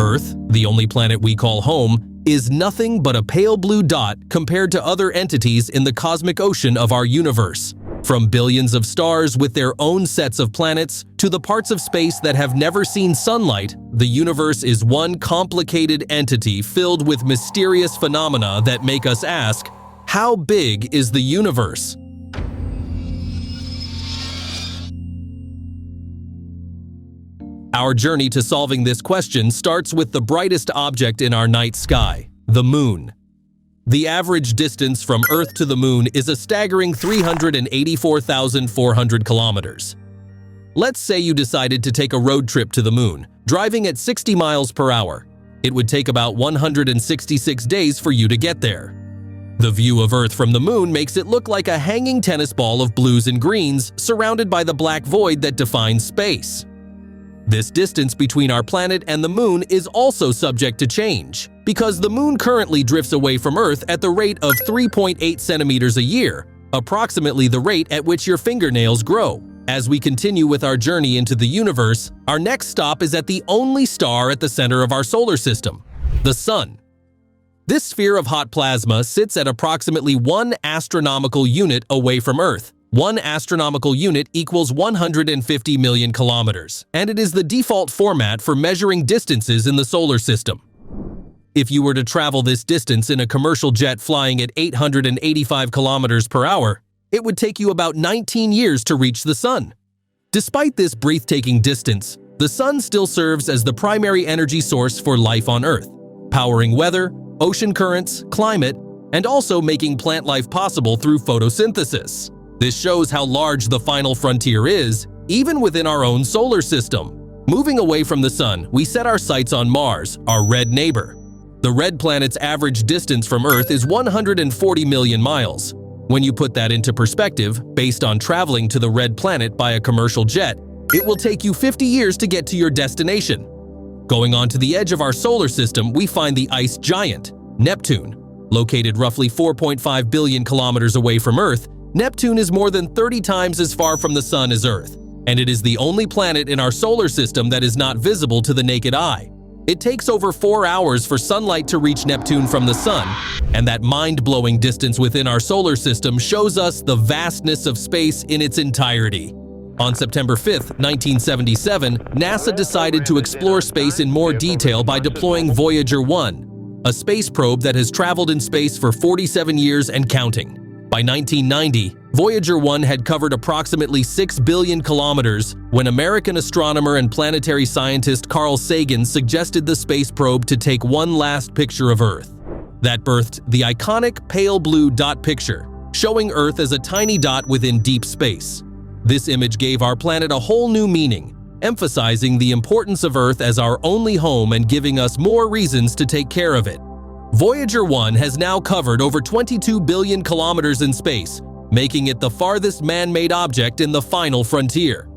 Earth, the only planet we call home, is nothing but a pale blue dot compared to other entities in the cosmic ocean of our universe. From billions of stars with their own sets of planets to the parts of space that have never seen sunlight, the universe is one complicated entity filled with mysterious phenomena that make us ask, how big is the universe? Our journey to solving this question starts with the brightest object in our night sky, the Moon. The average distance from Earth to the Moon is a staggering 384,400 kilometers. Let's say you decided to take a road trip to the Moon, driving at 60 miles per hour. It would take about 166 days for you to get there. The view of Earth from the Moon makes it look like a hanging tennis ball of blues and greens surrounded by the black void that defines space. This distance between our planet and the Moon is also subject to change, because the Moon currently drifts away from Earth at the rate of 3.8 centimeters a year, approximately the rate at which your fingernails grow. As we continue with our journey into the universe, our next stop is at the only star at the center of our solar system, the Sun. This sphere of hot plasma sits at approximately 1 astronomical unit away from Earth. 1 astronomical unit equals 150 million kilometers, and it is the default format for measuring distances in the solar system. If you were to travel this distance in a commercial jet flying at 885 kilometers per hour, it would take you about 19 years to reach the Sun. Despite this breathtaking distance, the Sun still serves as the primary energy source for life on Earth, powering weather, ocean currents, climate, and also making plant life possible through photosynthesis. This shows how large the final frontier is, even within our own solar system. Moving away from the Sun, we set our sights on Mars, our red neighbor. The red planet's average distance from Earth is 140 million miles. When you put that into perspective, based on traveling to the red planet by a commercial jet, it will take you 50 years to get to your destination. Going on to the edge of our solar system, we find the ice giant, Neptune. Located roughly 4.5 billion kilometers away from Earth, Neptune is more than 30 times as far from the Sun as Earth, and it is the only planet in our solar system that is not visible to the naked eye. It takes over 4 hours for sunlight to reach Neptune from the Sun, and that mind-blowing distance within our solar system shows us the vastness of space in its entirety. On September 5, 1977, NASA decided to explore space in more detail by deploying Voyager 1, a space probe that has traveled in space for 47 years and counting. By 1990, Voyager 1 had covered approximately 6 billion kilometers when American astronomer and planetary scientist Carl Sagan suggested the space probe to take one last picture of Earth. That birthed the iconic pale blue dot picture, showing Earth as a tiny dot within deep space. This image gave our planet a whole new meaning, emphasizing the importance of Earth as our only home and giving us more reasons to take care of it. Voyager 1 has now covered over 22 billion kilometers in space, making it the farthest man-made object in the final frontier.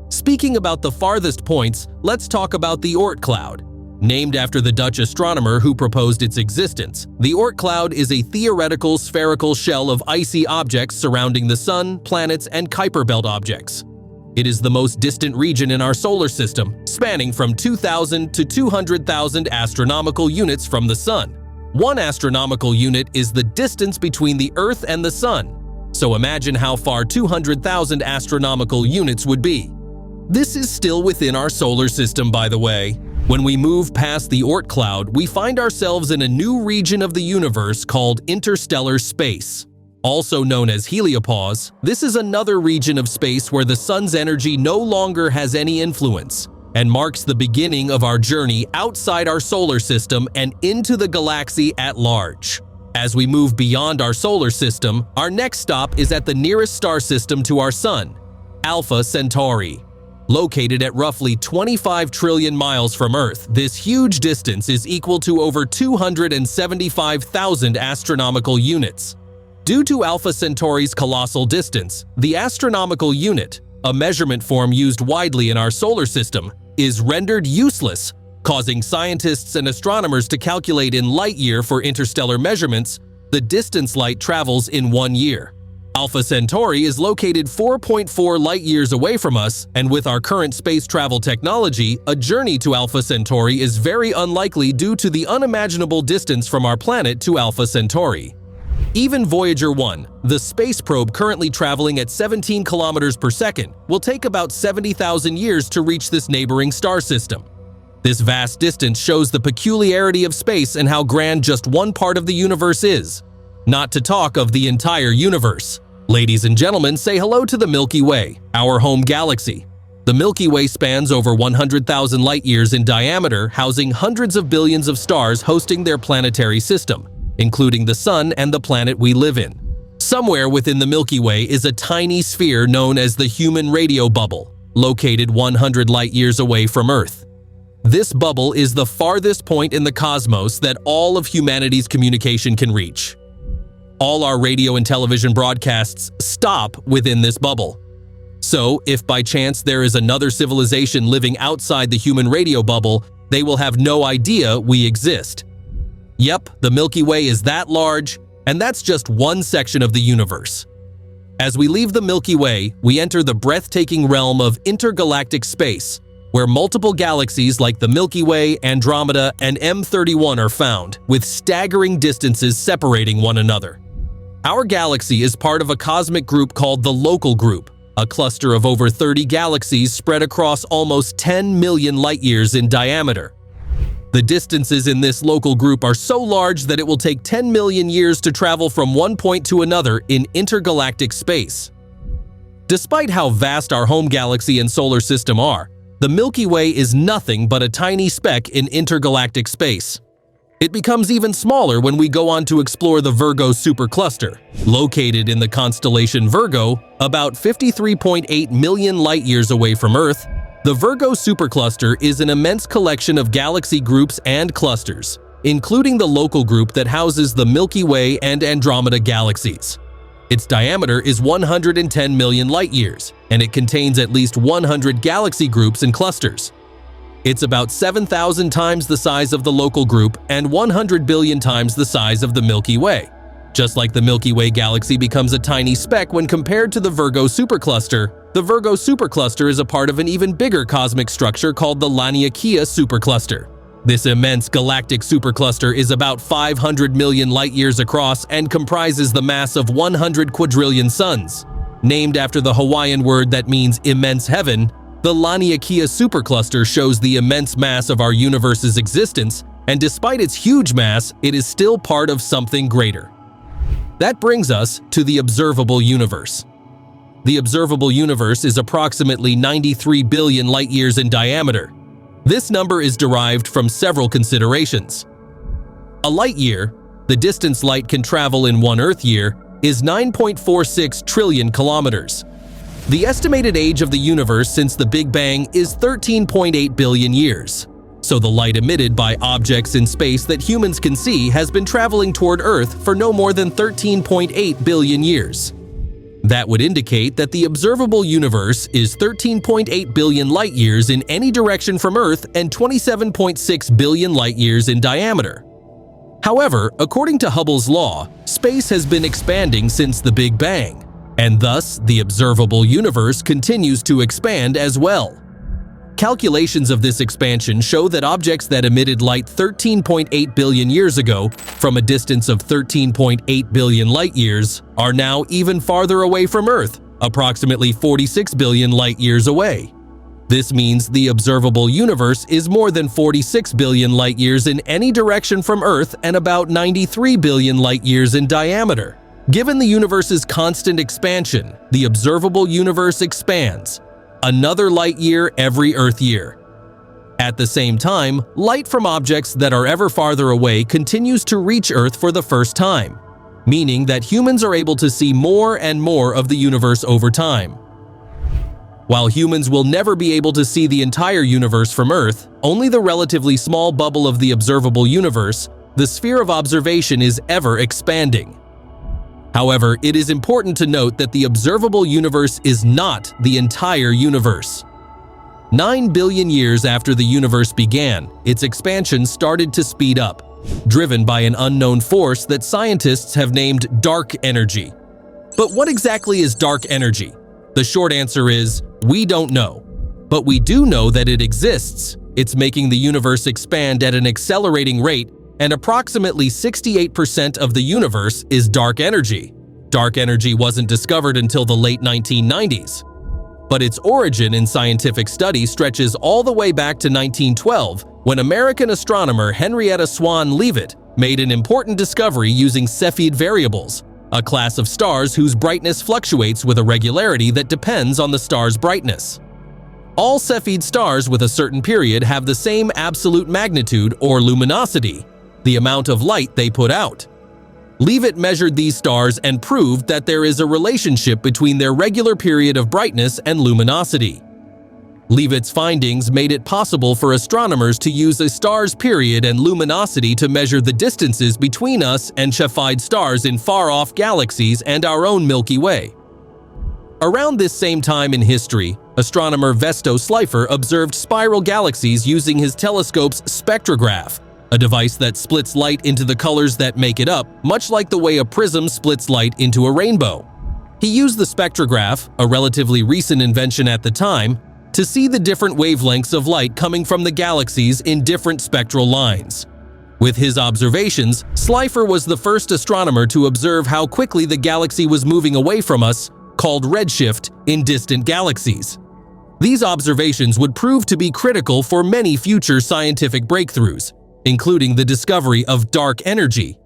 Speaking about the farthest points, let's talk about the Oort cloud. Named after the Dutch astronomer who proposed its existence, the Oort cloud is a theoretical spherical shell of icy objects surrounding the Sun, planets, and Kuiper belt objects. It is the most distant region in our solar system, spanning from 2,000 to 200,000 astronomical units from the Sun. 1 astronomical unit is the distance between the Earth and the Sun, so imagine how far 200,000 astronomical units would be. This is still within our solar system, by the way. When we move past the Oort cloud, we find ourselves in a new region of the universe called interstellar space. Also known as heliopause, this is another region of space where the Sun's energy no longer has any influence, and marks the beginning of our journey outside our solar system and into the galaxy at large. As we move beyond our solar system, our next stop is at the nearest star system to our Sun, Alpha Centauri. Located at roughly 25 trillion miles from Earth, this huge distance is equal to over 275,000 astronomical units. Due to Alpha Centauri's colossal distance, the astronomical unit, a measurement form used widely in our solar system, is rendered useless, causing scientists and astronomers to calculate in light year for interstellar measurements the distance light travels in 1 year. Alpha Centauri is located 4.4 light-years away from us, and with our current space travel technology, a journey to Alpha Centauri is very unlikely due to the unimaginable distance from our planet to Alpha Centauri. Even Voyager 1, the space probe currently traveling at 17 kilometers per second, will take about 70,000 years to reach this neighboring star system. This vast distance shows the peculiarity of space and how grand just one part of the universe is. Not to talk of the entire universe. Ladies and gentlemen, say hello to the Milky Way, our home galaxy. The Milky Way spans over 100,000 light-years in diameter, housing hundreds of billions of stars hosting their planetary system, including the Sun and the planet we live in. Somewhere within the Milky Way is a tiny sphere known as the human radio bubble, located 100 light-years away from Earth. This bubble is the farthest point in the cosmos that all of humanity's communication can reach. All our radio and television broadcasts stop within this bubble. So, if by chance there is another civilization living outside the human radio bubble, they will have no idea we exist. Yep, the Milky Way is that large, and that's just one section of the universe. As we leave the Milky Way, we enter the breathtaking realm of intergalactic space, where multiple galaxies like the Milky Way, Andromeda, and M31 are found, with staggering distances separating one another. Our galaxy is part of a cosmic group called the Local Group, a cluster of over 30 galaxies spread across almost 10 million light-years in diameter. The distances in this local group are so large that it will take 10 million years to travel from one point to another in intergalactic space. Despite how vast our home galaxy and solar system are, the Milky Way is nothing but a tiny speck in intergalactic space. It becomes even smaller when we go on to explore the Virgo Supercluster. Located in the constellation Virgo, about 53.8 million light-years away from Earth, the Virgo Supercluster is an immense collection of galaxy groups and clusters, including the local group that houses the Milky Way and Andromeda galaxies. Its diameter is 110 million light-years, and it contains at least 100 galaxy groups and clusters. It's about 7,000 times the size of the local group and 100 billion times the size of the Milky Way. Just like the Milky Way galaxy becomes a tiny speck when compared to the Virgo Supercluster, the Virgo Supercluster is a part of an even bigger cosmic structure called the Laniakea Supercluster. This immense galactic supercluster is about 500 million light-years across and comprises the mass of 100 quadrillion suns. Named after the Hawaiian word that means immense heaven, the Laniakea Supercluster shows the immense mass of our universe's existence, and despite its huge mass, it is still part of something greater. That brings us to the observable universe. The observable universe is approximately 93 billion light-years in diameter. This number is derived from several considerations. A light-year, the distance light can travel in one Earth year, is 9.46 trillion kilometers. The estimated age of the universe since the Big Bang is 13.8 billion years. So the light emitted by objects in space that humans can see has been traveling toward Earth for no more than 13.8 billion years. That would indicate that the observable universe is 13.8 billion light-years in any direction from Earth and 27.6 billion light-years in diameter. However, according to Hubble's law, space has been expanding since the Big Bang, and thus the observable universe continues to expand as well. Calculations of this expansion show that objects that emitted light 13.8 billion years ago, from a distance of 13.8 billion light-years, are now even farther away from Earth, approximately 46 billion light-years away. This means the observable universe is more than 46 billion light-years in any direction from Earth and about 93 billion light-years in diameter. Given the universe's constant expansion, the observable universe expands another light-year every Earth year. At the same time, light from objects that are ever farther away continues to reach Earth for the first time, meaning that humans are able to see more and more of the universe over time. While humans will never be able to see the entire universe from Earth, only the relatively small bubble of the observable universe, the sphere of observation, is ever expanding. However, it is important to note that the observable universe is not the entire universe. 9 billion years after the universe began, its expansion started to speed up, driven by an unknown force that scientists have named dark energy. But what exactly is dark energy? The short answer is, we don't know. But we do know that it exists. It's making the universe expand at an accelerating rate, and approximately 68% of the universe is dark energy. Dark energy wasn't discovered until the late 1990s. But its origin in scientific study stretches all the way back to 1912, when American astronomer Henrietta Swan Leavitt made an important discovery using Cepheid variables, a class of stars whose brightness fluctuates with a regularity that depends on the star's brightness. All Cepheid stars with a certain period have the same absolute magnitude or luminosity, the amount of light they put out. Leavitt measured these stars and proved that there is a relationship between their regular period of brightness and luminosity. Leavitt's findings made it possible for astronomers to use a star's period and luminosity to measure the distances between us and Cepheid stars in far-off galaxies and our own Milky Way. Around this same time in history, astronomer Vesto Slipher observed spiral galaxies using his telescope's spectrograph, a device that splits light into the colors that make it up, much like the way a prism splits light into a rainbow. He used the spectrograph, a relatively recent invention at the time, to see the different wavelengths of light coming from the galaxies in different spectral lines. With his observations, Slipher was the first astronomer to observe how quickly the galaxy was moving away from us, called redshift, in distant galaxies. These observations would prove to be critical for many future scientific breakthroughs, including the discovery of dark energy,